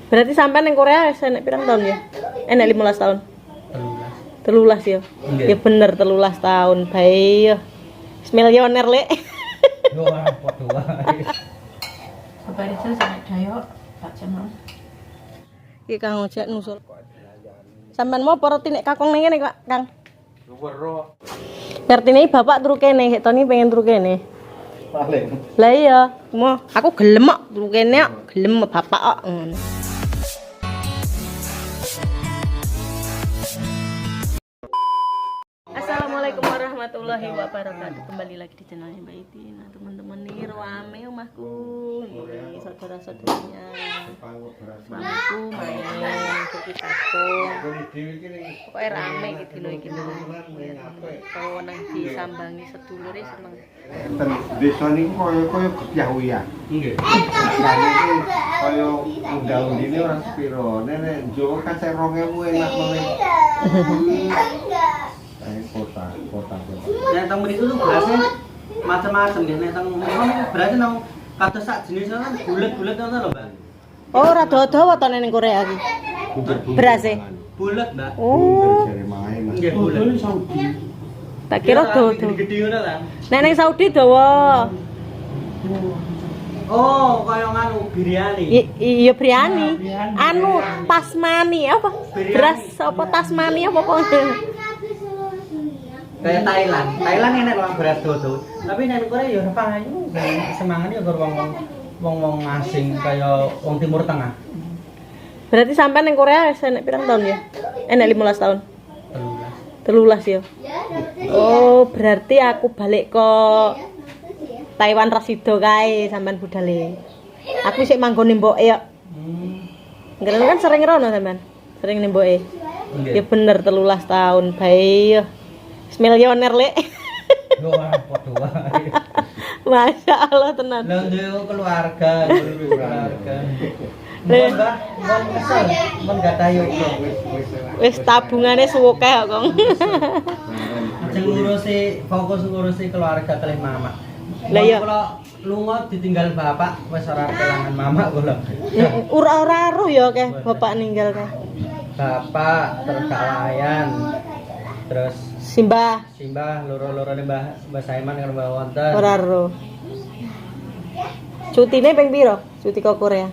Berarti sampean ning Korea wis enek pirang tahun ya? Enek 15 tahun. 13 ya. Ya bener 13 tahun bae ya. Wis milioner lek. Yo ora padha wae. Apa itu sangat dayo tak jeneng. Iki Kang ojek nusul. Sampean mau apa roti nek kakong ning kene, Kang? Luwero. Ngertine bapak turu kene, Tony pengen turu kene. Paling. Lah iya, mau aku gelem kok turu kene kok, gelem bapak kok ngono. Assalamualaikum warahmatullahi wabarakatuh. Kembali lagi di channelnya Mbak Iti. Nah teman-teman nih rame rumahku, nih saudara-saudaranya, suamiku main cuci kapung. Pokoknya rame gitu loh iki lho. Kalau nang disambangi sedulure seneng. Desa niku kaya kepiawuyan. Nggih. Lah iki kaya undang-undine ora sepiro. Nek Jawa kan 2000 enak meneh. Kota. Nek teng mriku tuh berasnya macam-macam nggih. Nek teng berasnya nang kados sak jenis kan bulet-bulet ngono lho, Mbak. Oh, rada dawa to ning Korea iki. Berase. Bulet, Mbak. Oh, Nggih bulet. tak kira dawa. Gede ngono lah. Nek ning Saudi dawa. Oh, kaya nganu biryani. Iya biryani. Anu tasmani apa? Beras apa tasmani apa pokoknya. Kayak Thailand. Thailand enak loh beras dodo. Tapi nek Korea ya ora payu. Semangane ya karo wong asing kaya wong Timur Tengah. Berarti sampean ning Korea wis enek pirang tahun ya? Enek 15 tahun. 13 ya. Oh, berarti aku balik ke Taiwan rasido kae sampean budale. Aku sik manggon mboke ya. Ngerti kan sering rono sampean. Sering ning mboke. Ya bener 13 tahun bae ya. Wis milioner lek. Yo ora padha wae. Masya Allah tenan. Lah ndek keluarga. Mbak, mon kesel, mon gak tayo kok. Wis tabungane suwekeh kok, Kong. Ajeng fokus ngurusi keluarga kalih mama. Lah iya. Kalau lunga ditinggal bapak wis ora kelangan mama kula. Ora roh ya keh bapak ninggal keh. Bapak terkalayan. Terus Simbah loro-lorone Mbah Saiman karo Mbah Wonten. ora roh. Cutine ping piro? Cuti ke Korea.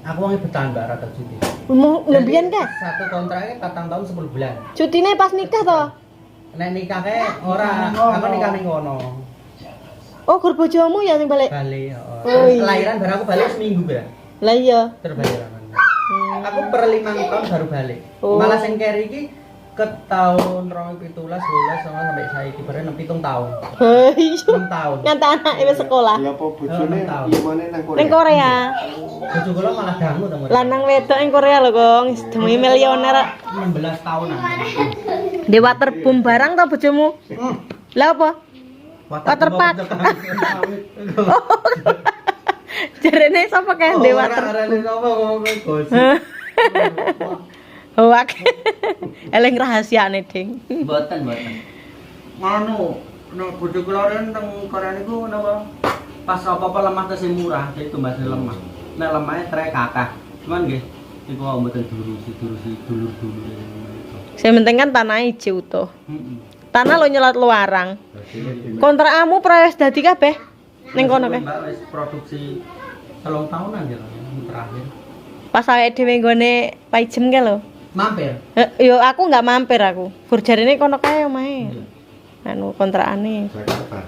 Aku wong betan Mbak rata cuti. Mau nembian keh? Satu kontraknya 4 tahun 10 bulan. Cutine pas nikah to? Nek nikahke ora, aku nikah ning kono. Oh, gur bojomu ya sing balik. Bali, Oh, Terus iya. lahiran baru aku balik seminggu, Mbak. Lah iya. Terbayaran. Aku per 5 tahun baru balik. Oh. Malah sing keri iki ke tahun 2017 12 sampai saiki bareng 7 tahun. Hei. 6 tahun. Nganti anake wis sekolah. Lah apa bojone tahun. imane nang Korea? Ning Korea. Bojo kula malah dangu to. Lanang wedok ing Korea lho, Kong. Demi milioner. 16 tahunan. Di waterboom barang to bojomu? Lah apa? Waterpark. Jarene sapa kae di waterboom? Hoak. Eleng rahasiane, Ding. Mboten. Ngono, nek bojo kula ren teng Korea niku napa pas apa-apa lemah tesih murah, jadi tumbas lemah. Nek lemahe trek kakah. Cuman nggih niku mboten durusi dulur-dulur. Sing penting kan tanah ijo utuh. Heeh. Tanah lo nyelat luarang. Kontrakmu prewes dadi kabeh ning kono kae. Mbak wis produksi 3 tahunan ya terakhir. Pas awake dhewe nggone paijem kae lho. Mampir. Yo aku enggak mampir aku. Gur jarene kono kae omahe. Anu kontrakane. Jakarta.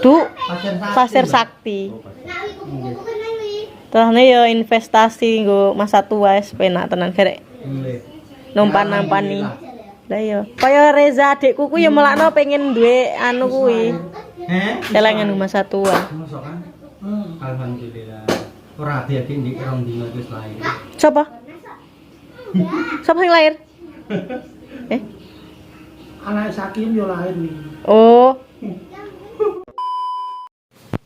Du Pasir Pasir Sakti. Nggih. Terusne yo investasi nggo masa tua wis penak tenan garek Nggih. nompan-nampani. Lah yo, kaya Reza adikku ku yo melakno pengen duwe anu kuwi. Kelangan masa tua. Masuk kan? Alhamdulillah. Ora ati-ati ndik rong dino wis lahir. Siapa? Siapa yang lahir? Anak Sakim yo lahir nih. Oh.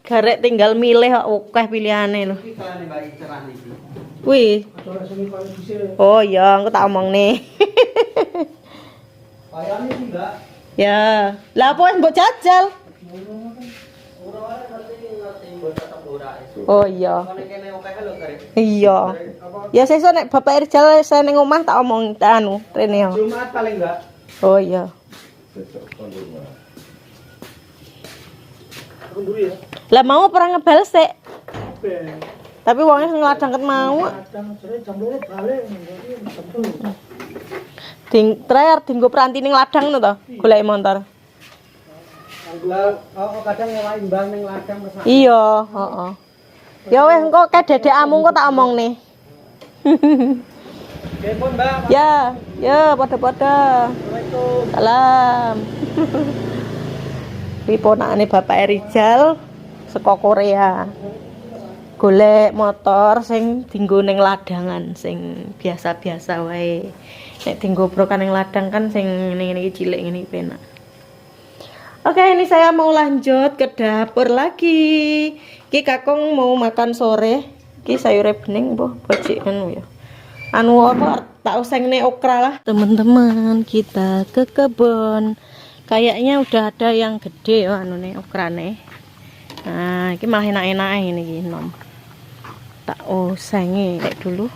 Garek tinggal milih kok akeh pilihane lho. Iki kalane Mbak Icerah iki. Kuwi. Oh iya, aku tak omong nih. Kayane sih, Mbak. Ya, lah apa wis mbok jajal? Ora wae ngerti mbok tetep ora iso. Oh iya. Kene kene oke lho karek. Iya. Ya sesuk nek Bapak Irjal saya ning omah tak omong tak anu rene yo. Jumat paling enggak. Oh iya. Mundur ya. Lah mau perang ngebal sik. Ben. Tapi wongnya ngeladang ket mau. Kadang sore jam 2 balik ngene jam 2. Terakhir dinggo peranti ning ladang ngono to, golek motor. Kadang nyewa imbang ning ladang mesak. Iya, heeh. Ya wes engko kae dedekmu engko tak omongne. Nggih pun, Mbak. Ya, padha-padha. Assalamualaikum. Salam. Iki ponakane Bapak Rizal saka Korea. Golek motor sing dienggo ning ladangan sing biasa-biasa wae. Nek dienggo brokan ning ladang kan sing ngene-ngene iki cilik ngene iki penak. Oke, ini saya mau lanjut ke dapur lagi. Ki Kakung mau makan sore. Ki sayure bening mbah bajik anu ya. Anu apa tak usengne okra lah. Teman-teman, kita ke kebun. Kayaknya udah ada yang gede ya anune okrane. Nah, iki malah enak-enak ini iki nom. Tak usenge kayak dulu.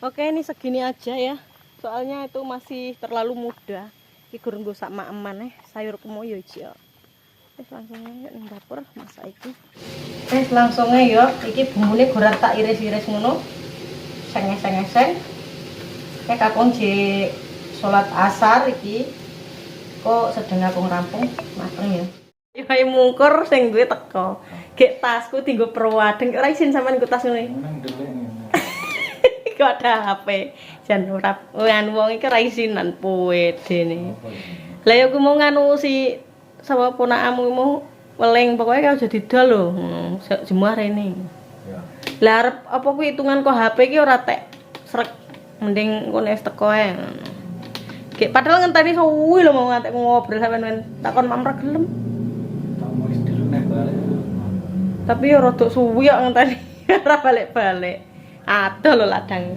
Oke, ini segini aja ya. Soalnya itu masih terlalu muda. Iki gurung nggo sak maem sayur kemoyo iki ya. Wis langsung aja ning dapur masak iki. Wis langsung aja iki bumbune goran tak iris-iris ngono. Seng-seng. Kayak Kakung je salat asar iki. Kok sedeng aku rampung mateng ya. Iwae mungkur sing duwe teko. Gek tasku dienggo perwadeng ora isin sampean ku tas ngene. Kok ada HP jan ora wong iki ora isinan puwedene. Lah ya ku mau nganu si sapa ponakmu mau weling pokoke kau jadi dol lho ngono jemuah rene. Ya. Lah arep apa kuwi hitungan kok HP iki ora tek srek mending kono wis teko ae. Gek padahal ngenteni suwi lho mau ngantek ngobrol sampean takon mamra gelem. Tak mau wis delune balik. Tapi ya rada suwi kok ngenteni ora balik-balik. Ada lo ladang.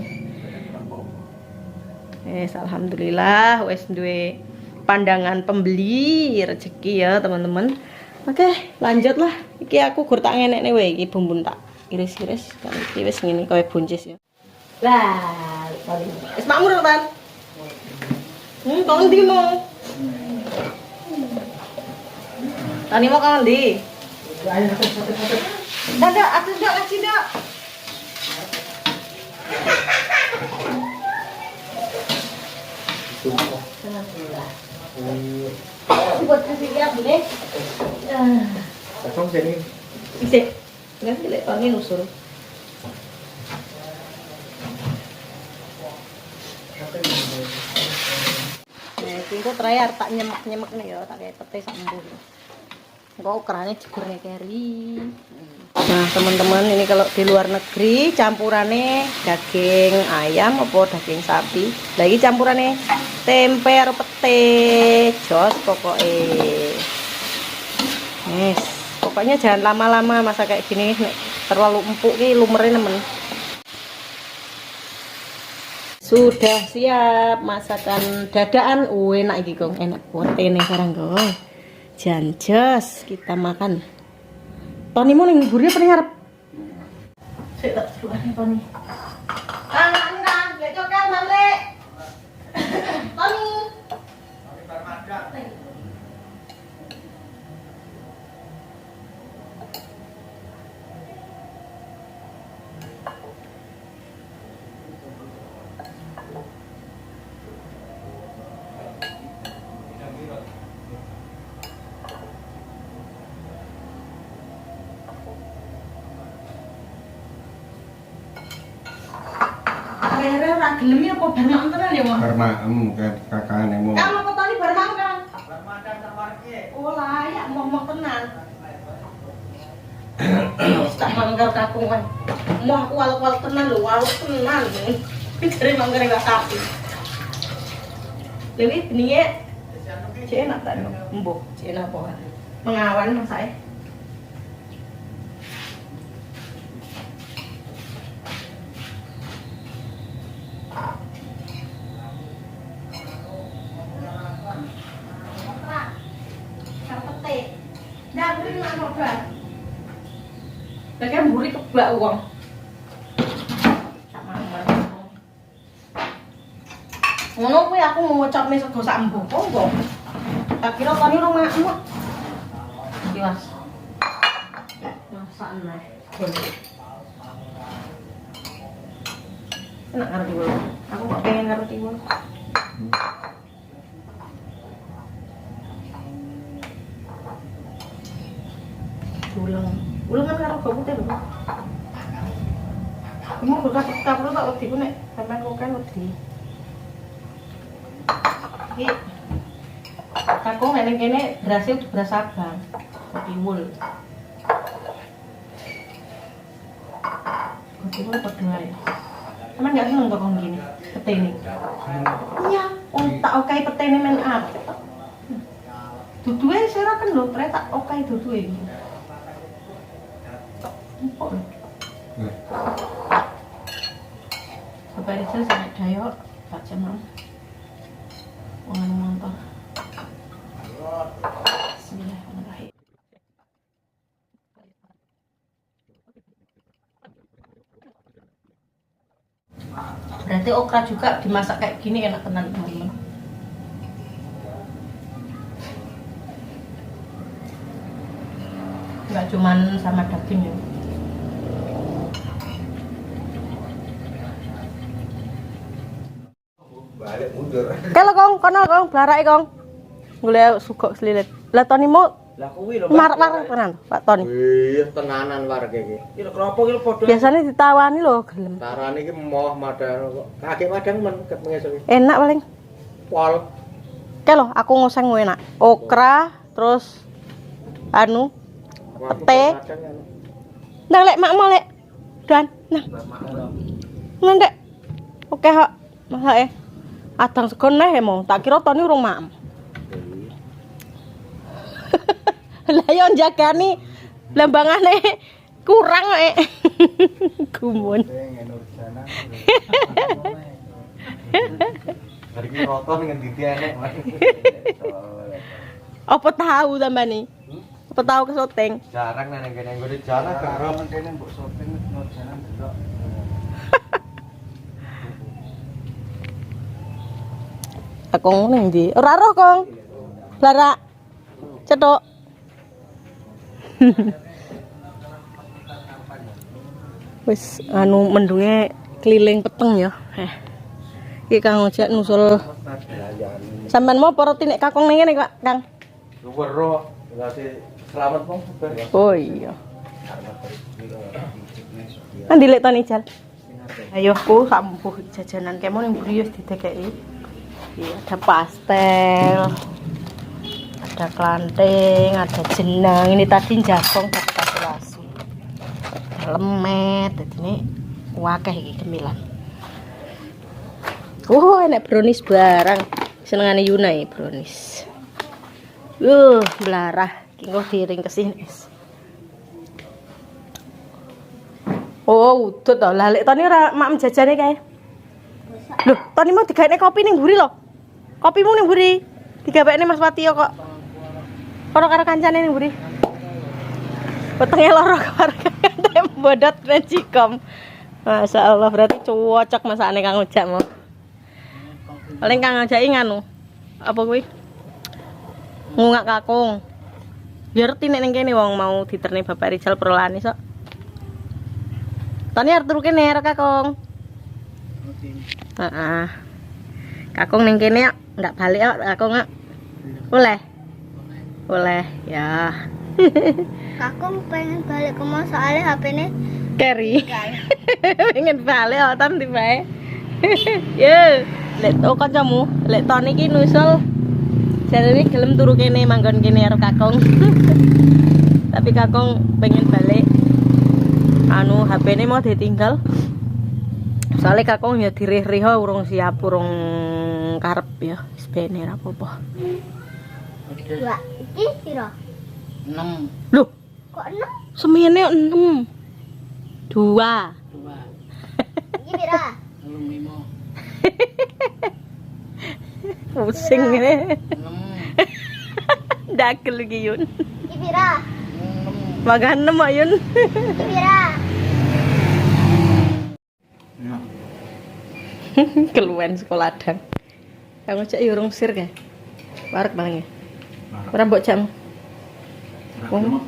Alhamdulillah wes duwe pandangan pembeli rezeki ya teman-teman. Oke, lanjutlah. Iki aku gur tak ngenekne wae iki bumbun tak iris-iris. Iki wis ngene kaya buncis ya. Lah, wis makmur kan? Kok endi mau? Tani mau kang endi? Dadak, atus ndak ngaji ndak? Buat kasih dia boleh. Kosong sini. Bisa. Enggak sih lek panggil usul. Nah, tingko terakhir tak nyemek-nyemek nih ya, tak kayak pete sambuh. Kok kerannya jekurnya keri. Nah teman-teman, ini kalau di luar negeri campurannya daging ayam apa daging sapi. Lagi campurannya tempe atau pete, jos pokoknya. Yes, pokoknya jangan lama-lama masak kayak gini. Nek terlalu empuk nih lumerin temen. Sudah siap masakan dadaan. Enak iki kong, enak buat ini sekarang kong. Janjos kita makan. Tony mau ning ngubur apa ning arep? Sik tak celukane Tony. Kang, ya cokel balik. Tony. Kayaknya ora gelem ya apa barang tenan ya, Mas? Barmaem kan kakakane mau. Kang apa tadi barang kan? Barmadan tak parkir. Oh layak mau tenan. Tak manggar kakung kan. Mau aku waluk tenan lho, waluk tenan. Jare manggar enggak sapi. Dewi beninge cek enak tak mbok, cek enak apa? Mengawan masake. Nyantri nak coba. Lagi mburi keblak uang. Sama ngono kuwi aku mau ngocokne sego sak mbok kok. Tak kira tani ora makmu. Iki Mas. Masak neh. Enak karo tiwul. Aku kok pengen karo tiwul. Ulang kan karo gak putih lho. Kamu buka kapur tak wedi ku nek sampean kok kan wedi. Iki kakung nek ning kene berasnya udah beras abang. Tiwul. Tiwul padha ae. Sampeyan gak seneng kok gini, petene. Iya, tak okai petene men apa. Duduhe seraken lho, tre tak okai duduhe. Empuk. Bapak Rizal sangat dayok, Pak Jamal. Wangan motor. Bismillahirrahmanirrahim. Berarti okra juga dimasak kayak gini enak tenan teman-teman. Enggak cuman sama daging ya. Balik mundur. Kalau kong, kono kong, blarai kong. Golek sugok selilit. Lah Toni mau Lah kuwi lho. marah-marah tenan, Pak Toni. Iya, tenanan warga iki. Iki lho kropo iki padha. Biasanya ditawani lho gelem. Tarane iki moh madang kok. Kakek madang men ket mengesuk. Enak paling. Pol. Oke loh, aku ngoseng enak. Okra, terus anu, pete. Nah lek mak mau lek. Dan nah. Ngendek. Oke kok. Masake. Adang segon neh mau. Tak kira Toni urung mak. Lah yo njagani lembangane kurang kok. Gumun. Hari iki roto ning ndi enek. Apa tahu sampean iki? Apa tahu ke syuting? Jarang nang kene nggone jalan karo kene mbok shopping no jalan delok. Aku ning ndi? Ora roh, Kong. Blarak. Cetok. Wis anu mendunge keliling peteng ya. Iki Kang Ojek nusul. Sampeyan mau apa roti nek kakung ning ngene, Kak, Kang? Wero, ngasih selamat mong. Oh iya. Nanti lek Toni Jal. Ayo ku sambuh jajanan kemo ning mburi wis didekeki. Iya, ada pastel. Ada klanting, ada jenang. Ini tadi jagung dapat kalkulasi. Lemet, jadi ini wakeh iki cemilan. Enak brownies barang. Senengane Yuna iki brownies. Belarah. Kengko diring kesini. Oh, udut to. Lah lek Toni ora mak jajane kae. Loh, Toni mau digawe kopi ning mburi lho. Kopimu ning mburi. Digawekne Mas Watio kok. Ora karo kancane ning mburi. Wetenge loro karo bodot rencikom. Masyaallah berarti cocok masakane Kang Ojak mau. Paling Kang Ojak nganu. Apa kuwi? Ngungak kakung. Ya ngerti nek ning kene wong mau diterne Bapak Rizal Prolani sok. Tani arep turu kene karo kakung. Heeh. Kakung ning kene ndak balik kok kakung kok. Boleh. Boleh ya. Kakung pengen balik ke mau soalnya HP-nya Carry. Pengen balik kok tan tibae. Yo, lek to kancamu, lek Toni iki nusul jarene gelem turu kene manggon kene karo kakung. Tapi kakung pengen balik. Anu HP-ne mau ditinggal. Soalnya kakung ya dirih-riho urung siap, urung karep ya. Wis bene ra apa-apa. dua iki piro? 6. Loh, Kok 6? semene 6. 2. 2. Iki piro? 5. Pusing ngene. 6. Dagel iki Yun. Ibira. Maganem Ayun. Ibira. Keluwen sekolah dang. Kamu cek yo urung sir kae. Parek paling ya. Ora mbok jam. Wong.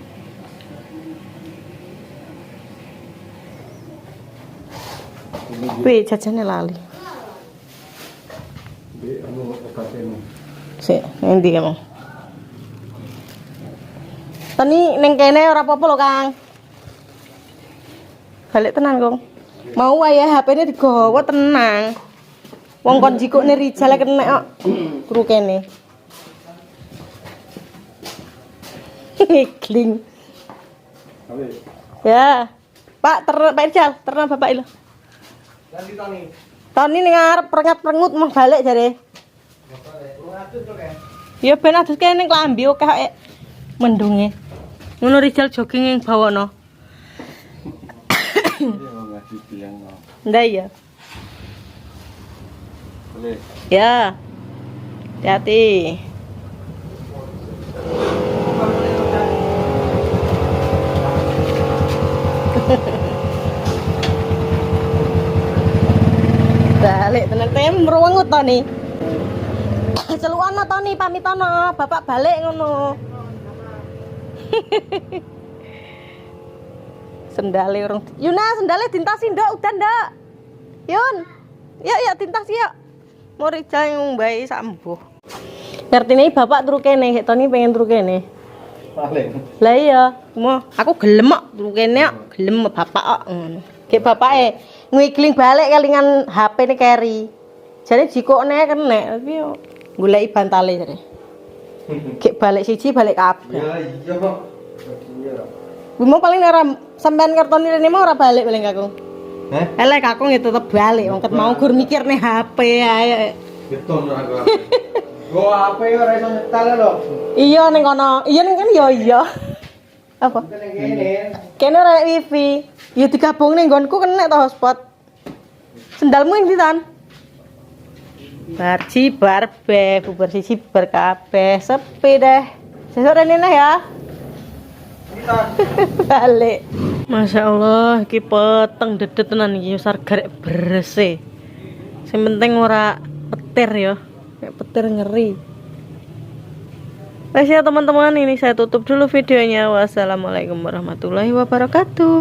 Pi jajane lali. Di anu obatnya. Sik, endi kamu? Tani ning kene ora apa-apa lho, Kang. Balik tenan, Kong. Mau wae HP-ne digawa tenang. Wong kon jikukne Rijal kena kok. Turu kene. Ngikling. Ya. Pak, Pak Rijal, terna Bapak lho. Nanti Tony. Toni ning arep perengat-perengut mau balik jare. Ya ben adus kene klambi akeh mendunge. Ngono Rijal jogging ning bawono. Iya ngasih tiang. Ndak ya. Boleh. Ya. Hati-hati. Balik tenan tem mruwengut to ni. Celukono to ni pamitono, bapak balik ngono. Sendale urung. Yuna, sendale dintasi ndak udan ndak? Yun. Ya dintasi ya. Mau Rijal yang bayi sambuh. Ngertine bapak turu kene, hek Toni pengen turu kene. Paling. Lah iya, mau aku gelem kok turu kene kok, gelem bapak kok ngono. Gek bapake ngikling balik kelingan HP-ne keri. Jane jikokne kenek, tapi yo goleki bantale jare. Gek balik siji balik kabeh. Ya iya kok. Iya. Mau paling ora sampean ngertoni rene mau ora balik paling kakung. Heh? Elek kakung ya tetep balik, wong ket mau gur mikirne HP ae. Beton aku. Go apa ya ora iso nyetel lho. Iya ning kono. Iya ning kene ya iya. Apa? Kene. Kene ora wifi. Ya digabung ning nggonku kena to hotspot. Sendalmu yang ndi tan? Barci barbe, bubar siji bar kabeh, sepi deh. Sesuk rene neh ya. Balik. Masya Allah, iki peteng dedet tenan iki sargarek bersih. Sing penting ora petir ya. Kayak petir ngeri. Wes ya teman-teman, ini saya tutup dulu videonya. Wassalamualaikum warahmatullahi wabarakatuh.